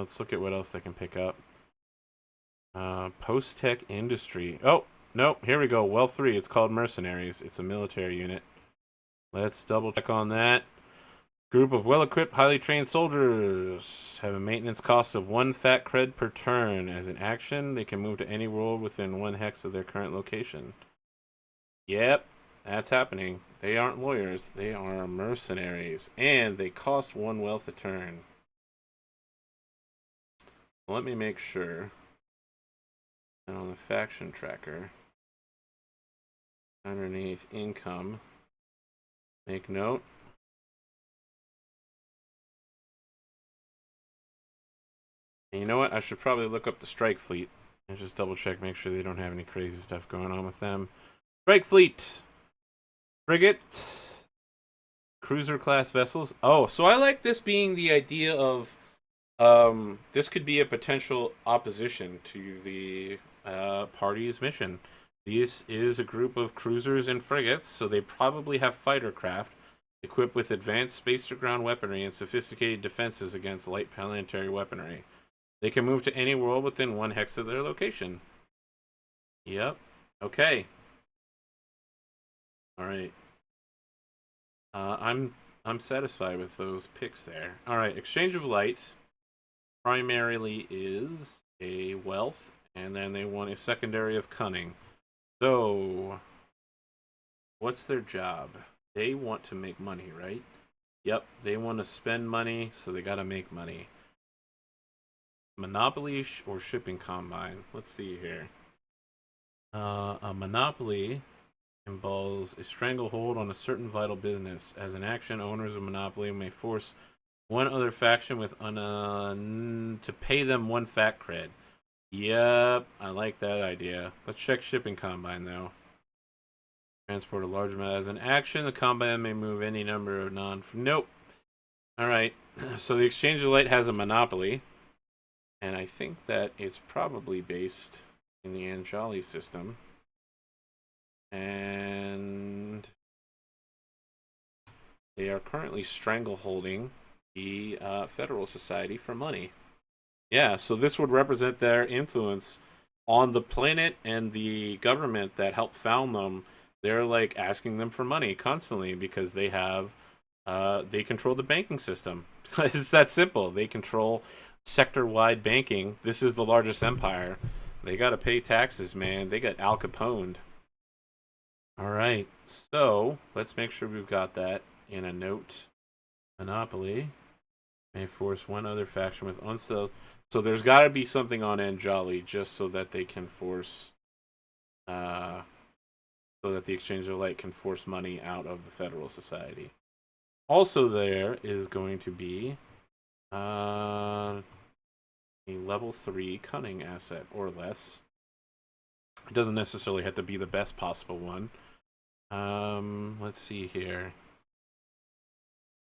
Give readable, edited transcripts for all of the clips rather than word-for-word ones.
Let's look at what else they can pick up. Post-tech industry. Oh, no, here we go. Well 3. It's called Mercenaries. It's a military unit. Let's double check on that. Group of well-equipped, highly trained soldiers have a maintenance cost of 1 fat cred per turn. As an action, they can move to any world within 1 hex of their current location. Yep, that's happening. They aren't lawyers. They are mercenaries. And they cost 1 wealth a turn. Let me make sure. And on the faction tracker, underneath income, make note. And you know what? I should probably look up the strike fleet and just double check, make sure they don't have any crazy stuff going on with them. Strike fleet, frigate, cruiser class vessels. Oh, so I like this being the idea of this could be a potential opposition to the party's mission. This is a group of cruisers and frigates, so they probably have fighter craft equipped with advanced space-to-ground weaponry and sophisticated defenses against light planetary weaponry. They can move to any world within 1 hex of their location. Yep. Okay. All right. I'm satisfied with those picks there. All right. Exchange of Light primarily is a wealth, and then they want a secondary of cunning. So, what's their job? They want to make money, right? Yep. They want to spend money, so they got to make money. Monopoly or shipping combine? Let's see here. A monopoly involves a stranglehold on a certain vital business. As an action, owners of monopoly may force one other faction with to pay them 1 fat cred. Yep, I like that idea. Let's check shipping combine though. Transport a large amount. As an action, the combine may move any number of Nope. All right. So the Exchange of Light has a monopoly. And I think that it's probably based in the Anjali system. And they are currently strangleholding the Federal Society for money. Yeah, so this would represent their influence on the planet and the government that helped found them. They're like asking them for money constantly because they have, they control the banking system. It's that simple. They control sector-wide banking. This is the largest empire. They got to pay taxes, man. They got Al Caponed. All right, so let's make sure we've got that in a note. Monopoly may force 1 other faction with unsells. So there's got to be something on Anjali just so that they can force, so that the Exchange of Light can force money out of the Federal Society. Also, there is going to be a level 3 cunning asset or less. It doesn't necessarily have to be the best possible one. Let's see here.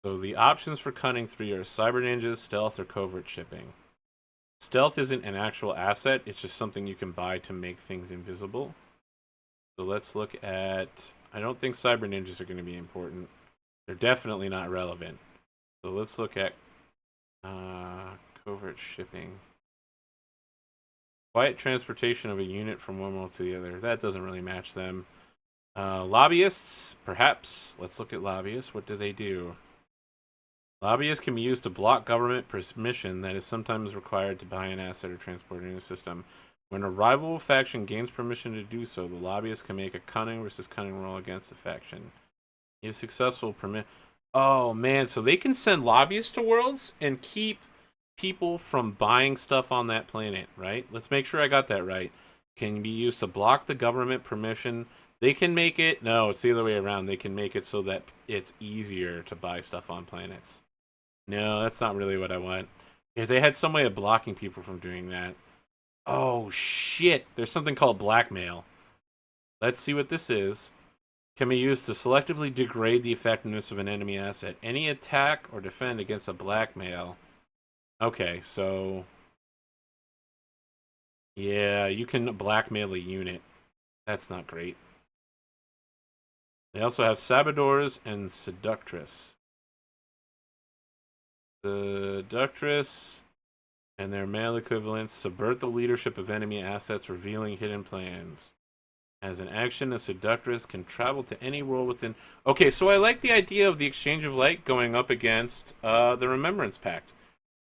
So the options for cunning 3 are cyber ninjas, stealth, or covert shipping. Stealth isn't an actual asset, it's just something you can buy to make things invisible. So let's look at, I don't think cyber ninjas are going to be important. They're definitely not relevant. So let's look at covert shipping. Quiet transportation of a unit from one world to the other. That doesn't really match them. Lobbyists, perhaps. Let's look at lobbyists. What do they do? Lobbyists can be used to block government permission that is sometimes required to buy an asset or transport in a system. When a rival faction gains permission to do so, the lobbyist can make a cunning versus cunning roll against the faction. If successful, permit. Oh man, so they can send lobbyists to worlds and keep people from buying stuff on that planet, right? Let's make sure I got that right. Can be used to block the government permission. They can make it, no, it's the other way around. They can make it so that it's easier to buy stuff on planets. No, that's not really what I want. If they had some way of blocking people from doing that. Oh, shit. There's something called blackmail. Let's see what this is. Can be used to selectively degrade the effectiveness of an enemy asset. Any attack or defend against a blackmail. Okay, so... yeah, you can blackmail a unit. That's not great. They also have Saboteurs and Seductress. Seductress and their male equivalents subvert the leadership of enemy assets, revealing hidden plans. As an action, a seductress can travel to any world within. Okay, so I like the idea of the Exchange of Light going up against the Remembrance Pact.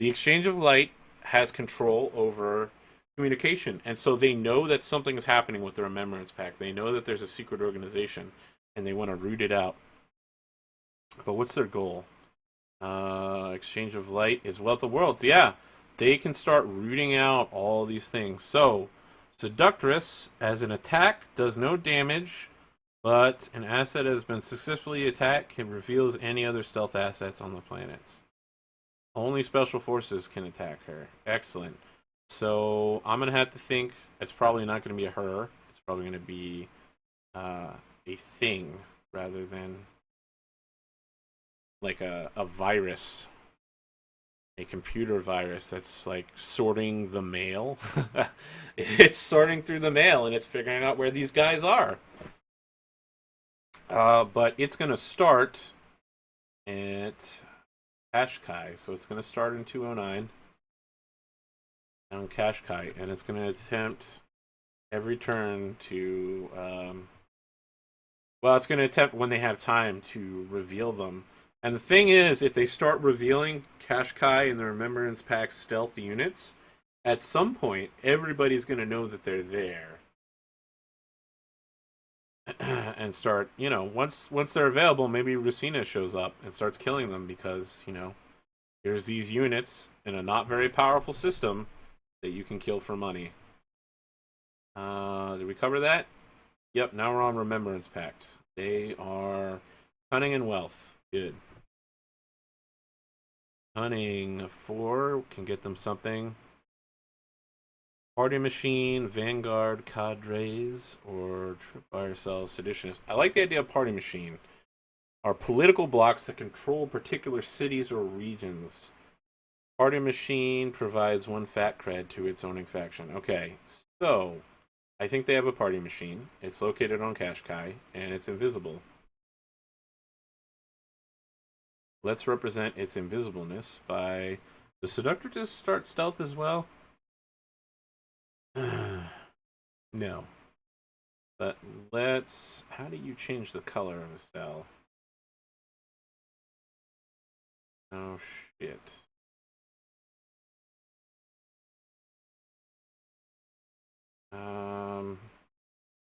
The Exchange of Light has control over communication, and so they know that something is happening with the Remembrance Pact. They know that there's a secret organization, and they want to root it out. But what's their goal? Exchange of Light is Wealth of Worlds. Yeah, they can start rooting out all these things. So, Seductress, as an attack, does no damage, but an asset has been successfully attacked. It reveals any other stealth assets on the planets. Only special forces can attack her. Excellent. So I'm gonna have to think. It's probably not gonna be a her. It's probably gonna be a thing rather than like a virus, a computer virus that's like sorting the mail. It's sorting through the mail and it's figuring out where these guys are. But it's gonna start at Kashkai, so it's gonna start in 209 on Kashkai, and it's gonna attempt every turn to well, it's going to attempt when they have time to reveal them. And the thing is, if they start revealing Kashkai and the Remembrance Pack stealth units, at some point, everybody's going to know that they're there. And start, you know, once they're available, maybe Racina shows up and starts killing them because, you know, here's these units in a not very powerful system that you can kill for money. Did we cover that? Yep, now we're on Remembrance Pact. They are Cunning and Wealth. Good. Cunning 4 can get them something. Party Machine, Vanguard, Cadres, or Tripwire Cell, Seditionists. I like the idea of Party Machine. Are political blocks that control particular cities or regions. Party Machine provides 1 fat cred to its owning faction. Okay, so I think they have a party machine. It's located on Kashkai, and it's invisible. Let's represent its invisibleness by... Does Seductor just start stealth as well? No. But let's... How do you change the color of a cell? Oh, shit.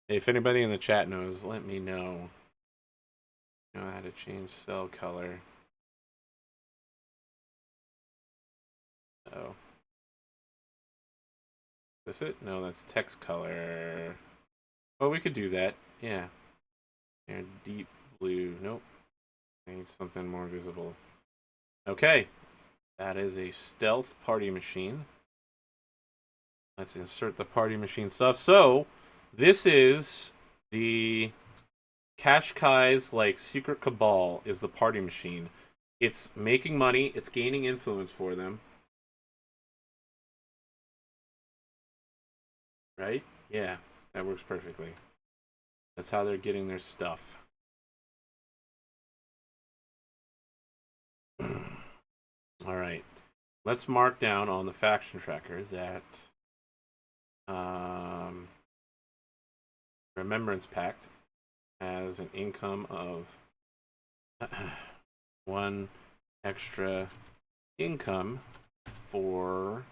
If anybody in the chat knows, let me know. You know how to change cell color. Oh. Is this it? No, that's text color. Oh, we could do that. Yeah. And deep blue. Nope. I need something more visible. Okay. That is a stealth party machine. Let's insert the party machine stuff. So, this is the Kashkai's like secret cabal is the party machine. It's making money. It's gaining influence for them. Right? Yeah, that works perfectly. That's how they're getting their stuff. All right. Let's mark down on the faction tracker that Remembrance Pact has an income of 1 extra income for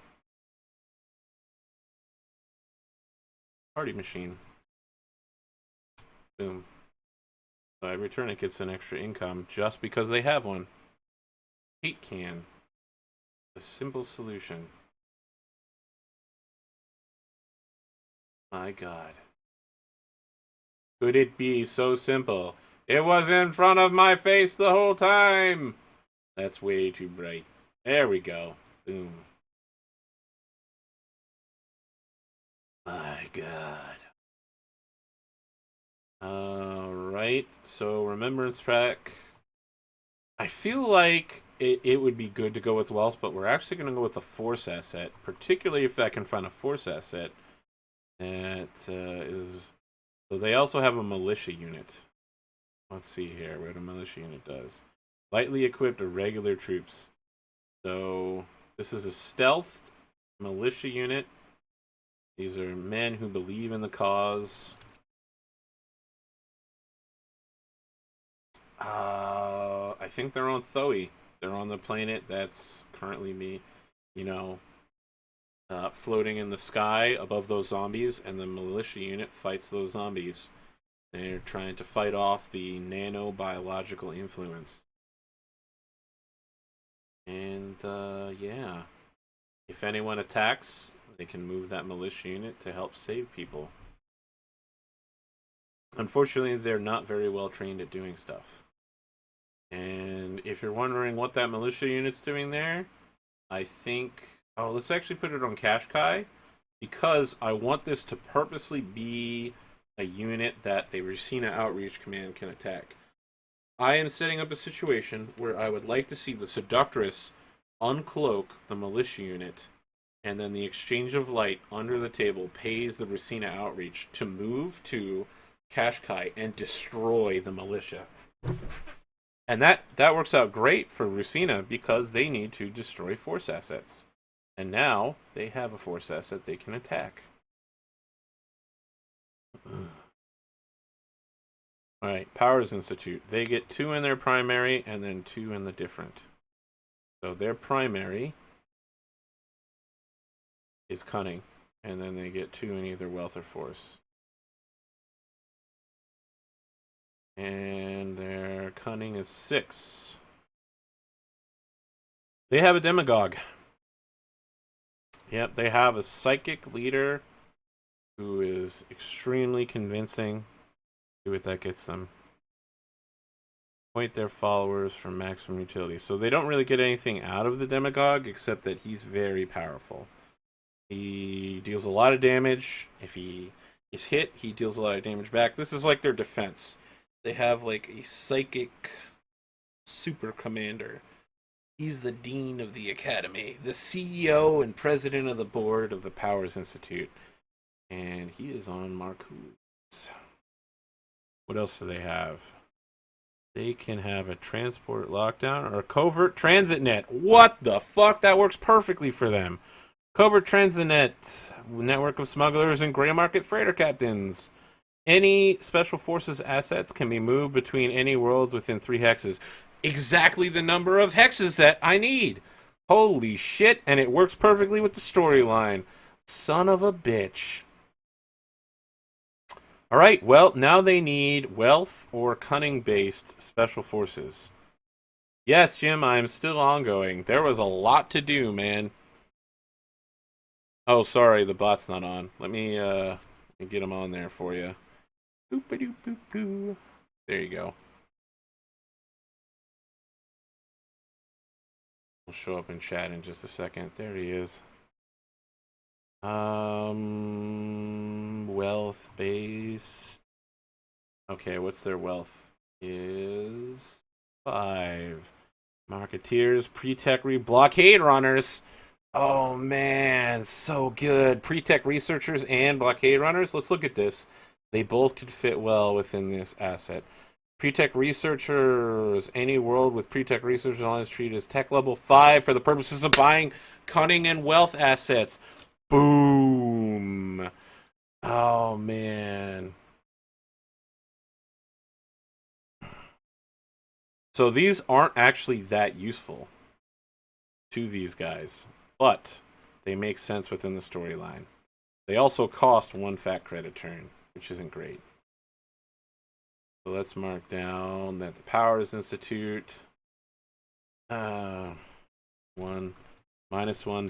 party machine. Boom. So every turn it gets an extra income just because they have one. Hate can. A simple solution. My god. Could it be so simple? It was in front of my face the whole time! That's way too bright. There we go. Boom. My god. Alright, so Remembrance Pack. I feel like it would be good to go with Wealth, but we're actually going to go with a Force asset, particularly if I can find a Force asset that is... So they also have a Militia unit. Let's see here what a Militia unit does. Lightly equipped or regular troops. So this is a stealth Militia unit. These are men who believe in the cause. I think they're on Thoe. They're on the planet that's currently floating in the sky above those zombies, and the militia unit fights those zombies. They're trying to fight off the nanobiological influence. And, yeah. If anyone attacks, they can move that militia unit to help save people. Unfortunately, they're not very well trained at doing stuff. And if you're wondering what that militia unit's doing there, I think... Oh, let's actually put it on Qashqai, because I want this to purposely be a unit that the Racina Outreach Command can attack. I am setting up a situation where I would like to see the Seductress uncloak the militia unit, and then the exchange of light under the table pays the Racina Outreach to move to Qashqai and destroy the militia. And that works out great for Racina because they need to destroy force assets. And now they have a force asset they can attack. Alright, Powers Institute. They get 2 in their primary and then 2 in the different. So their primary is cunning, and then they get 2 in either wealth or force. And their cunning is 6. They have a demagogue. Yep, they have a psychic leader who is extremely convincing. See what that gets them. Point their followers for maximum utility. So they don't really get anything out of the demagogue except that he's very powerful. He deals a lot of damage. If he is hit, he deals a lot of damage back. This is like their defense. They have like a psychic super commander. He's the dean of the academy, the CEO and president of the board of the Powers Institute. And he is on Marcus. What else do they have? They can have a transport lockdown or a covert transit net. What the fuck? That works perfectly for them. Covert transit net, network of smugglers and gray market freighter captains. Any special forces assets can be moved between any worlds within 3 hexes. Exactly the number of hexes that I need. Holy shit, and it works perfectly with the storyline. Son of a bitch. Alright, well, now they need wealth or cunning-based special forces. Yes, Jim, I'm still ongoing. There was a lot to do, man. Oh, sorry, the bot's not on. Let me get them on there for you. Boop-a-doop-boop-boo. There you go. Will show up in chat in just a second. There he is. Wealth based. Okay, what's their wealth? Is 5. Marketeers, pre-tech blockade runners. Oh man, so good. Pre-tech researchers and blockade runners. Let's look at this. They both could fit well within this asset. Pre-tech researchers. Any world with pre-tech researchers on is treated as tech level 5 for the purposes of buying cunning and wealth assets. Boom. Oh, man. So these aren't actually that useful to these guys, but they make sense within the storyline. They also cost 1 fat credit turn, which isn't great. So let's mark down that the Powers Institute, -1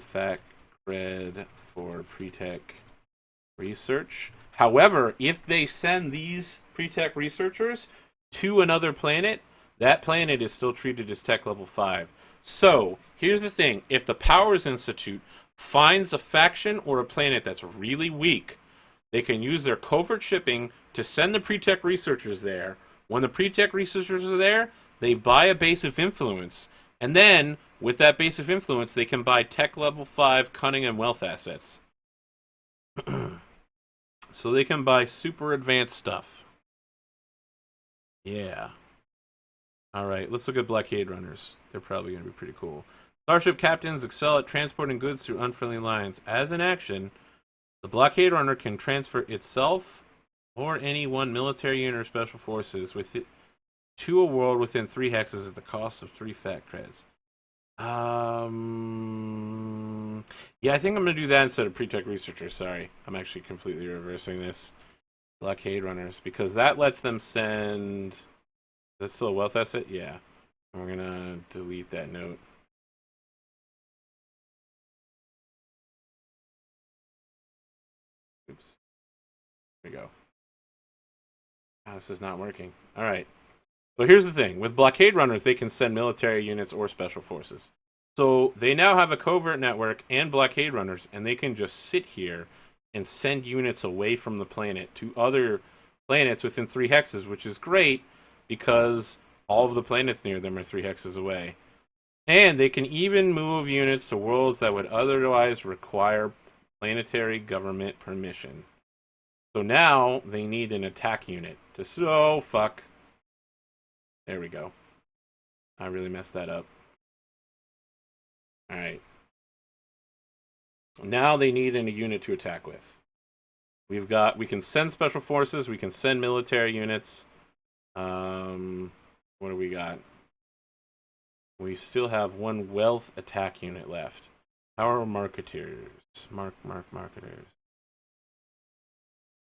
fat cred for pre-tech research. However, if they send these pre-tech researchers to another planet, that planet is still treated as tech level 5. So, here's the thing. If the Powers Institute finds a faction or a planet that's really weak, they can use their covert shipping to send the pre-tech researchers there. When the pre-tech researchers are there, they buy a base of influence. And then, with that base of influence, they can buy tech level 5 cunning and wealth assets. So they can buy super advanced stuff. Yeah. Alright, let's look at blockade runners. They're probably going to be pretty cool. Starship captains excel at transporting goods through unfriendly lines. As an action, the blockade runner can transfer itself or any one military unit or special forces to a world within 3 hexes at the cost of 3 fat creds. Yeah, I think I'm gonna do that instead of pre-tech researcher. Sorry, I'm actually completely reversing this. Blockade runners, because that lets them send. Is that still a wealth asset? Yeah. We're gonna delete that note. Oops. There we go. Oh, this is not working. All right. So here's the thing: with blockade runners, they can send military units or special forces. So they now have a covert network and blockade runners, and they can just sit here and send units away from the planet to other planets within 3 hexes, which is great because all of the planets near them are 3 hexes away. And they can even move units to worlds that would otherwise require planetary government permission. So now they need an attack unit to. Oh, fuck. There we go. I really messed that up. Alright. Now they need a unit to attack with. We can send special forces, we can send military units. What do we got? We still have 1 wealth attack unit left. Power marketeers. Marketers.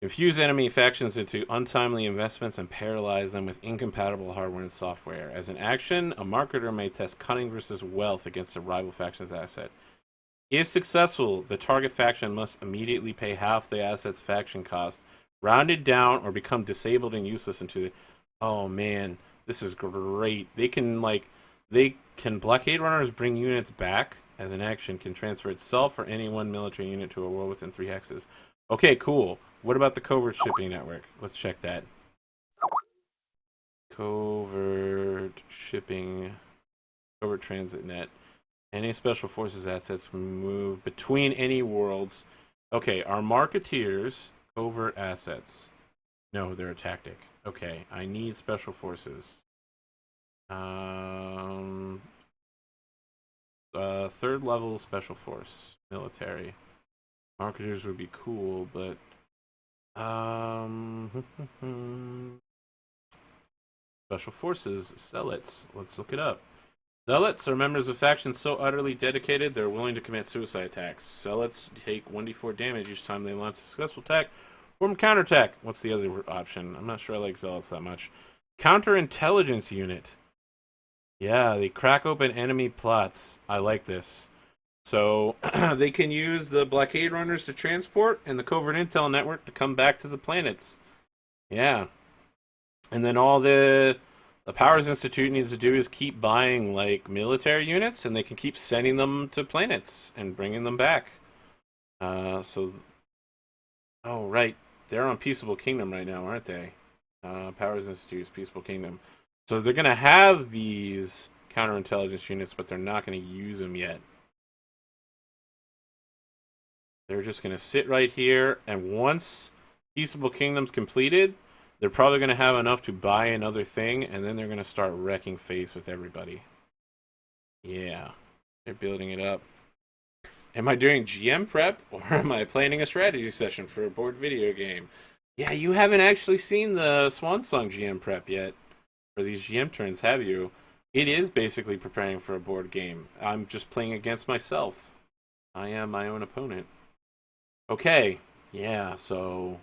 Confuse enemy factions into untimely investments and paralyze them with incompatible hardware and software. As an action, a marketer may test cunning versus wealth against a rival faction's asset. If successful, the target faction must immediately pay half the asset's faction cost, rounded down, or become disabled and useless into the. Oh man, this is great. They can blockade runners bring units back as an action, can transfer itself or any one military unit to a world within 3 hexes. Okay, cool. What about the covert shipping network? Let's check that. Covert shipping, covert transit net. Any special forces assets move between any worlds. Okay, our marketeers, covert assets. No, they're a tactic. Okay, I need special forces. Third level special force, military. Marketers would be cool, but special forces, zealots. Let's look it up. Zealots are members of factions so utterly dedicated they're willing to commit suicide attacks. Zealots take 1d4 damage each time they launch a successful attack or counterattack. What's the other option? I'm not sure I like zealots that much. Counterintelligence unit. Yeah, they crack open enemy plots. I like this. So they can use the blockade runners to transport and the covert intel network to come back to the planets. Yeah. And then all the Powers Institute needs to do is keep buying like military units, and they can keep sending them to planets and bringing them back. Oh right, they're on Peaceable Kingdom right now, aren't they? Powers Institute's Peaceable Kingdom. So they're gonna have these counterintelligence units, but they're not gonna use them yet. They're just gonna sit right here, and once Peaceable Kingdom's completed, they're probably going to have enough to buy another thing, and then they're going to start wrecking face with everybody. Yeah, they're building it up. Am I doing GM prep, or am I planning a strategy session for a board video game? Yeah, you haven't actually seen the Swan Song GM prep yet, for these GM turns, have you? It is basically preparing for a board game. I'm just playing against myself. I am my own opponent. Okay, yeah, so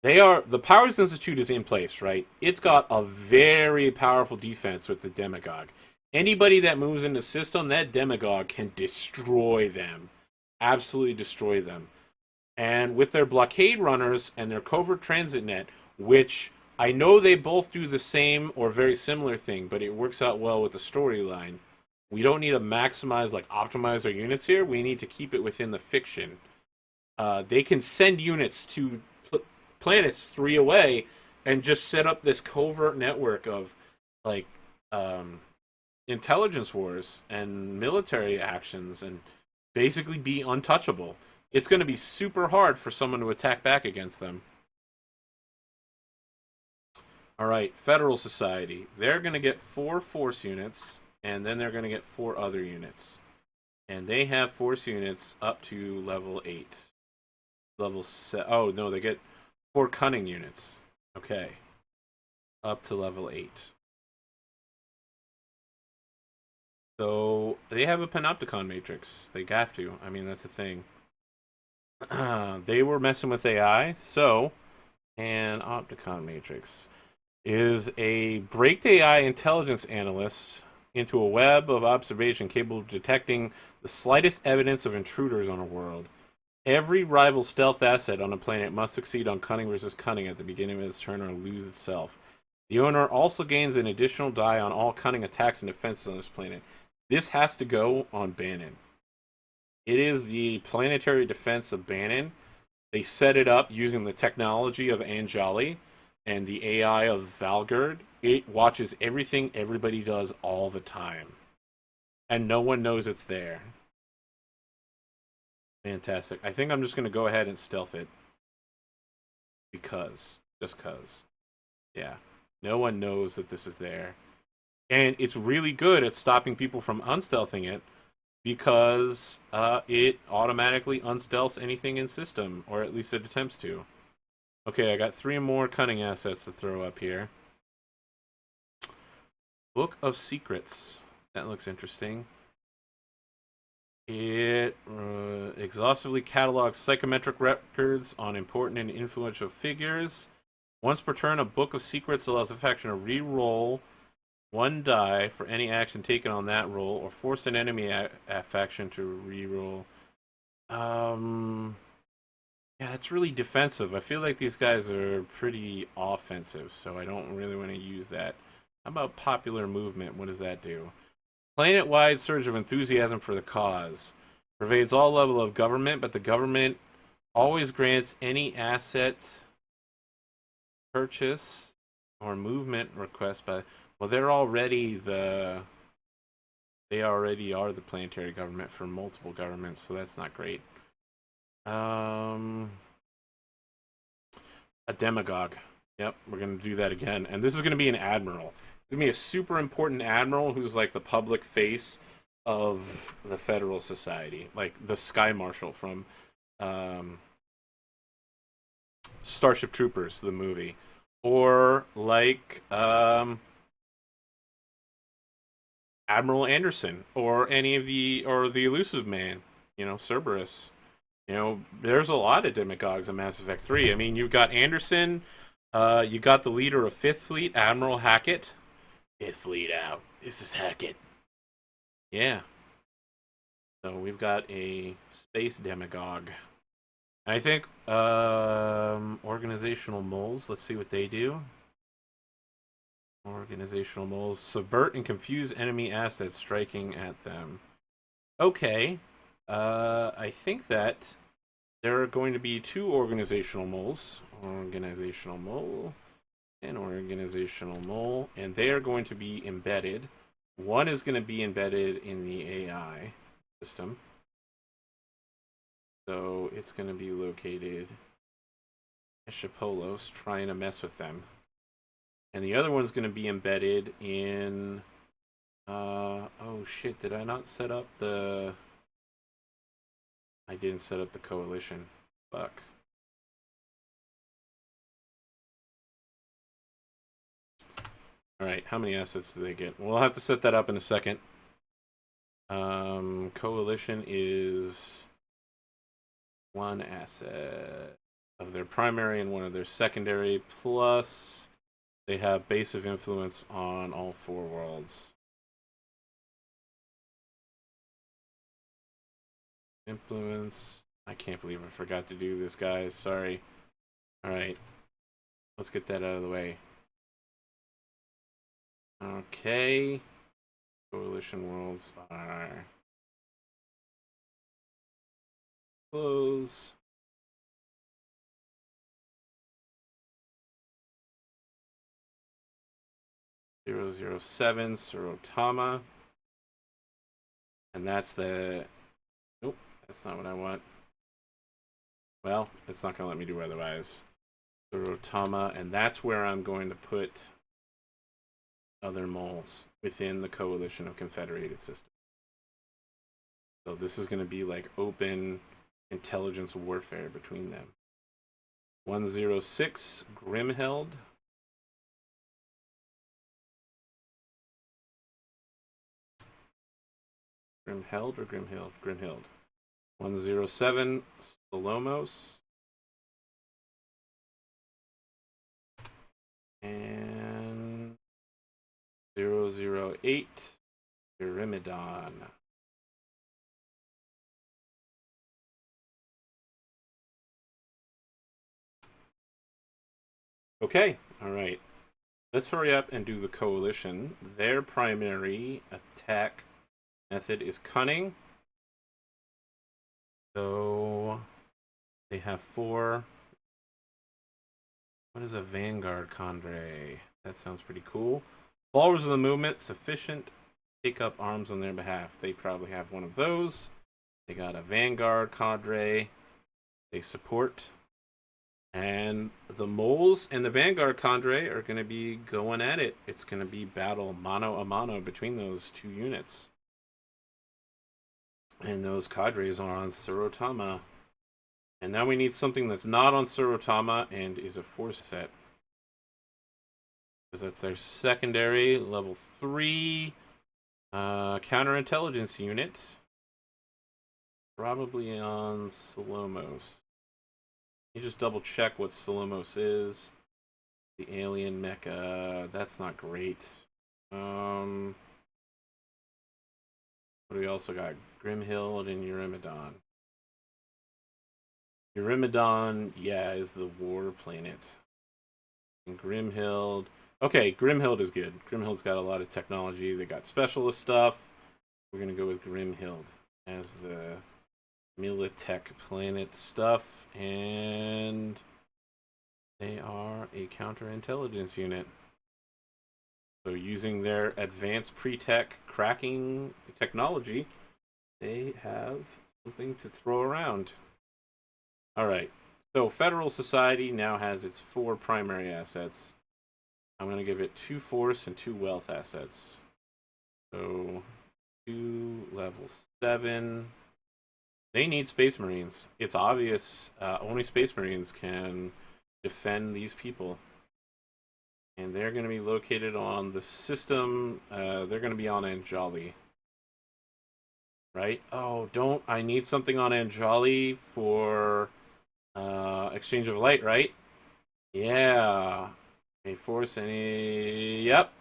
the Powers Institute is in place, right? It's got a very powerful defense with the Demagogue. Anybody that moves in the system, that Demagogue can destroy them. Absolutely destroy them. And with their blockade runners and their covert transit net, which I know they both do the same or very similar thing, but it works out well with the storyline. We don't need to maximize, optimize our units here. We need to keep it within the fiction. They can send units to planets 3 away and just set up this covert network of intelligence wars and military actions and basically be untouchable. It's going to be super hard for someone to attack back against them. Alright, Federal Society. They're going to get 4 force units, and then they're going to get 4 other units. And they have force units up to level 8. Level 7. Oh, no, they get 4 cunning units. Okay. Up to level 8. So they have a panopticon matrix. They have to. I mean, that's the thing. They were messing with AI, so panopticon matrix is a braked AI intelligence analyst into a web of observation capable of detecting the slightest evidence of intruders on a world. Every rival stealth asset on a planet must succeed on cunning versus cunning at the beginning of its turn or lose itself. The owner also gains an additional die on all cunning attacks and defenses on this planet. This has to go on Bannon. It is the planetary defense of Bannon. They set it up using the technology of Anjali and the AI of Valgard. It watches everything everybody does all the time. And no one knows it's there. Fantastic. I think I'm just going to go ahead and stealth it. Just cause. Yeah. No one knows that this is there. And it's really good at stopping people from unstealthing it because it automatically unstealths anything in system, or at least it attempts to. Okay, I got 3 more cunning assets to throw up here. Book of Secrets. That looks interesting. It exhaustively catalogs psychometric records on important and influential figures. Once per turn, a Book of Secrets allows a faction to re-roll 1 die for any action taken on that roll, or force an enemy faction to re-roll. Yeah, it's really defensive. I feel like these guys are pretty offensive, so I don't really want to use that. How about popular movement? What does that do? Planet-wide surge of enthusiasm for the cause. Pervades all level of government, but the government always grants any asset purchase or movement request by... Well, they already are the planetary government for multiple governments, so that's not great. A demagogue. Yep, we're going to do that again. And this is going to be an admiral. It's going to be a super important admiral who's like the public face of the Federal Society. Like the Sky Marshal from Starship Troopers, the movie. Or like Admiral Anderson. Or any of the Elusive Man. You know, Cerberus. You know, there's a lot of demagogues in Mass Effect 3. I mean, you've got Anderson, you got the leader of 5th Fleet, Admiral Hackett. 5th Fleet out. This is Hackett. Yeah. So we've got a space demagogue. And I think organizational moles, let's see what they do. Organizational moles. Subvert and confuse enemy assets striking at them. Okay. I think that there are going to be 2 organizational moles. Organizational mole and organizational mole. And they are going to be embedded. One is going to be embedded in the AI system. So it's going to be located at Eschapolos, trying to mess with them. And the other one's going to be embedded in... oh shit, did I not set up the... I didn't set up the coalition. Fuck. Alright, how many assets do they get? We'll have to set that up in a second. Coalition is 1 asset of their primary and 1 of their secondary, plus they have base of influence on all 4 worlds. Influence. I can't believe I forgot to do this, guys. Sorry. Alright. Let's get that out of the way. Okay. Coalition worlds are close. .007 Surotama. And that's the... Nope. That's not what I want. Well, it's not going to let me do otherwise. Surotama, and that's where I'm going to put other moles within the coalition of confederated systems. So this is going to be like open intelligence warfare between them. 106 Grimheld. Grimheld or Grimhild? Grimhild. 107 Solomos. And 008 Pyramidon. Okay, all right. Let's hurry up and do the coalition. Their primary attack method is cunning. So they have 4. What is a Vanguard Cadre? That sounds pretty cool. Followers of the movement, sufficient. Take up arms on their behalf. They probably have one of those. They got a Vanguard Cadre. They support. And the moles and the Vanguard Cadre are going to be going at it. It's going to be battle mano a mano between those 2 units. And those cadres are on Surotama. And now we need something that's not on Surotama and is a force set. Because that's their secondary, level 3 counterintelligence unit. Probably on Solomos. You just double check what Solomos is. The alien mecha. That's not great. What do we also got? Grimhild and Eurymedon. Eurymedon, yeah, is the war planet. And Grimhild. Okay, Grimhild is good. Grimhild's got a lot of technology. They got specialist stuff. We're going to go with Grimhild as the Militech planet stuff. And they are a counterintelligence unit. So using their advanced pre-tech cracking technology, they have something to throw around. Alright, so Federal Society now has its 4 primary assets. I'm going to give it 2 force and 2 wealth assets. So, 2 level 7. They need Space Marines. It's obvious only Space Marines can defend these people. And they're going to be located on the system. They're going to be on Anjali. Right? Oh, I need something on Anjali for exchange of light, right? Yeah. A force any. Yep.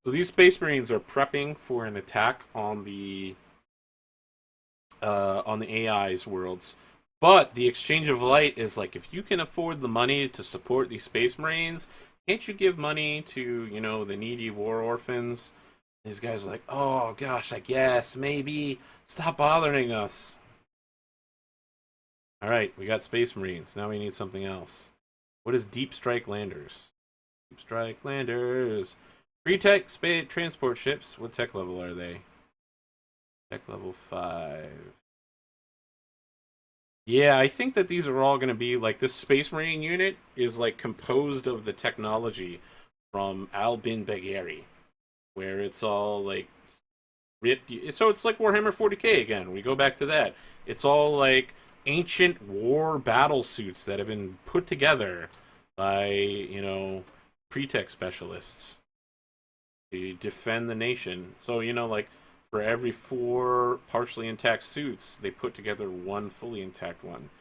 So these Space Marines are prepping for an attack on the AI's worlds. But the exchange of light is like, if you can afford the money to support these Space Marines, can't you give money to, the needy war orphans? These guys are like, oh gosh, I guess, maybe. Stop bothering us. Alright, we got Space Marines. Now we need something else. What is Deep Strike Landers? Deep Strike Landers. Pre-tech transport ships. What tech level are they? Tech level 5. Yeah, I think that these are all going to be like, this Space Marine unit is like composed of the technology from Albin Bagheri, where it's all like ripped. So it's like Warhammer 40k again. We go back to that. It's all like ancient war battle suits that have been put together by, pre-tech specialists to defend the nation. So, like, for every 4 partially intact suits, they put together 1 fully intact one.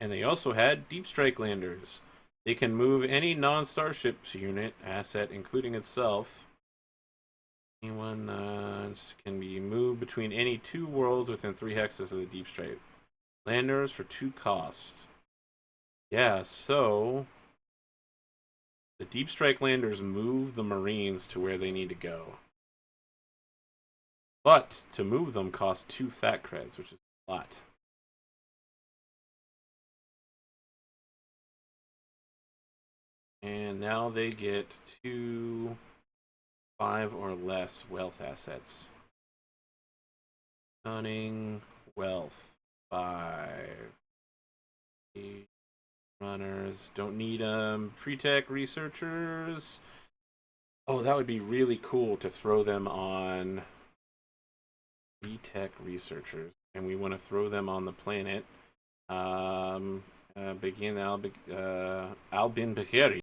And they also had Deep Strike Landers. They can move any non-starship unit asset, including itself. Anyone can be moved between any 2 worlds within 3 hexes of the Deep Strike Landers for 2 cost. Yeah, so the Deep Strike Landers move the Marines to where they need to go. But to move them costs 2 fat creds, which is a lot. And now they get 2 5 or less wealth assets. Cunning, wealth, 5. 8 runners, don't need them. Pre-tech researchers. Oh, that would be really cool to throw them on pre-tech researchers. and we want to throw them on the planet. Begin Albin Beheri.